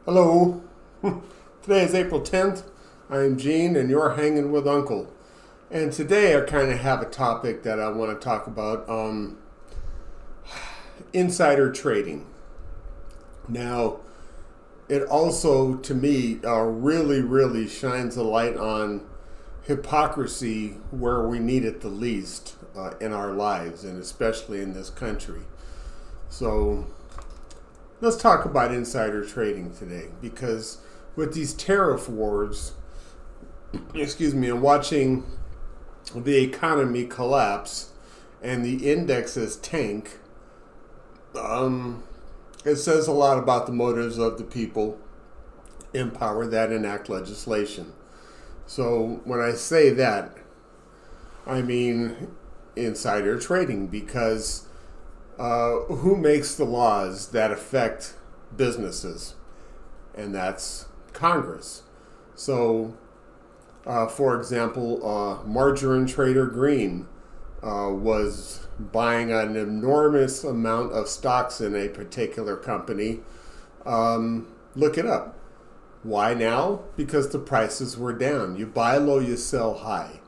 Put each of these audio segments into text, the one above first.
Hello. Today is April 10th. I'm Gene and you're hanging with Uncle. And today I kind of have a topic that I want to talk about, insider trading. Now, it also, to me, really shines a light on hypocrisy where we need it the least in our lives, and especially in this country. So, let's talk about insider trading today, because with these tariff wars, and watching the economy collapse and the indexes tank, it says a lot about the motives of the people in power that enact legislation. So when I say that, I mean insider trading, because who makes the laws that affect businesses? And that's Congress. So, for example, Margarine Trader Green was buying an enormous amount of stocks in a particular company. Look it up. Why now? Because the prices were down. You buy low, you sell high.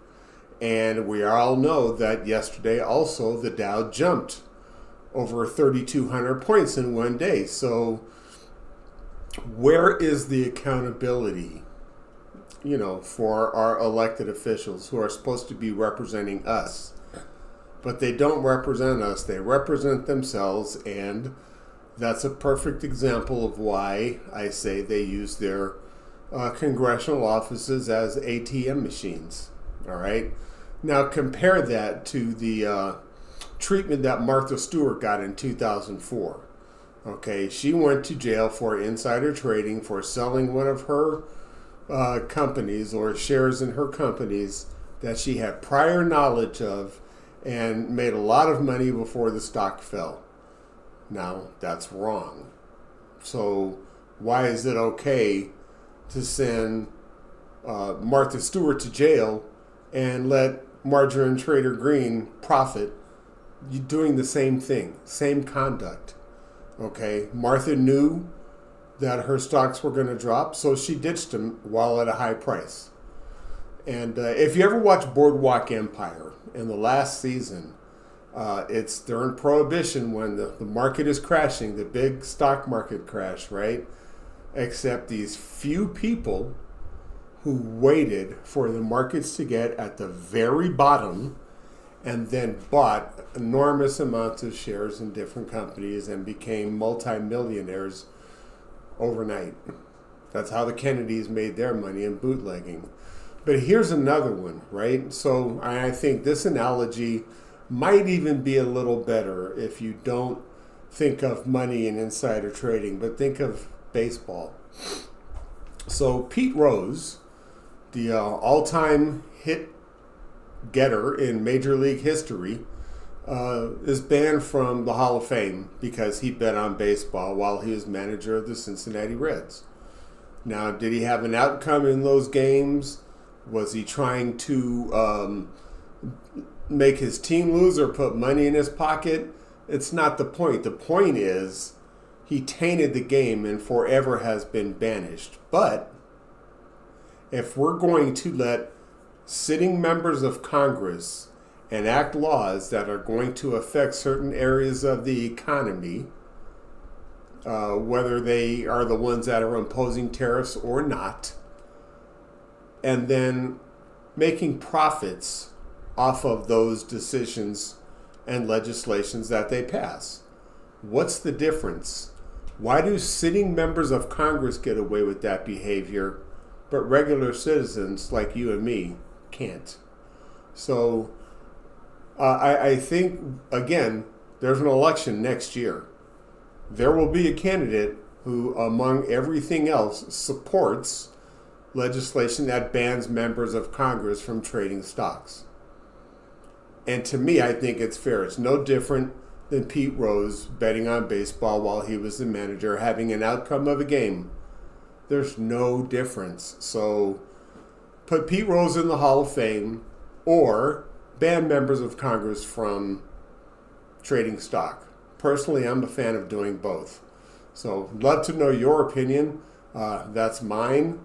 And we all know that yesterday also the Dow jumped over 3,200 points in one day. So where is the accountability, for our elected officials who are supposed to be representing us? But they don't represent us. They represent themselves, and that's a perfect example of why I say they use their congressional offices as ATM machines. All right? Now compare that to the treatment that Martha Stewart got in 2004. Okay, she went to jail for insider trading, for selling one of her companies or shares in her companies that she had prior knowledge of, and made a lot of money before the stock fell. Now, that's wrong. So why is it okay to send Martha Stewart to jail and let Margarine Trader Green profit? You're doing the same thing, same conduct. Okay, Martha knew that her stocks were going to drop, so she ditched them while at a high price. And if you ever watch Boardwalk Empire in the last season, it's during Prohibition when the market is crashing, the big stock market crash, right? Except these few people who waited for the markets to get at the very bottom and then bought enormous amounts of shares in different companies and became multimillionaires overnight. That's how the Kennedys made their money in bootlegging. But here's another one, right? So I think this analogy might even be a little better if you don't think of money and insider trading, but think of baseball. So Pete Rose, the all-time hit getter in Major League history, is banned from the Hall of Fame because he bet on baseball while he was manager of the Cincinnati Reds. Now, did he have an outcome in those games? Was he trying to make his team lose or put money in his pocket? It's not the point. The point is he tainted the game and forever has been banished. But if we're going to let sitting members of Congress enact laws that are going to affect certain areas of the economy, whether they are the ones that are imposing tariffs or not, and then making profits off of those decisions and legislations that they pass. What's the difference? Why do sitting members of Congress get away with that behavior, but regular citizens like you and me can't? So I think, again, there's an election next year. There will be a candidate who, among everything else, supports legislation that bans members of Congress from trading stocks. And to me, I think it's fair. It's no different than Pete Rose betting on baseball while he was the manager, having an outcome of a game. There's no difference. So put Pete Rose in the Hall of Fame or ban members of Congress from trading stock. Personally, I'm a fan of doing both. So love to know your opinion. That's mine.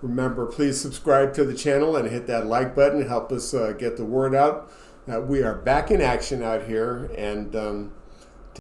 Remember, please subscribe to the channel and hit that like button. Help us get the word out that we are back in action out here. And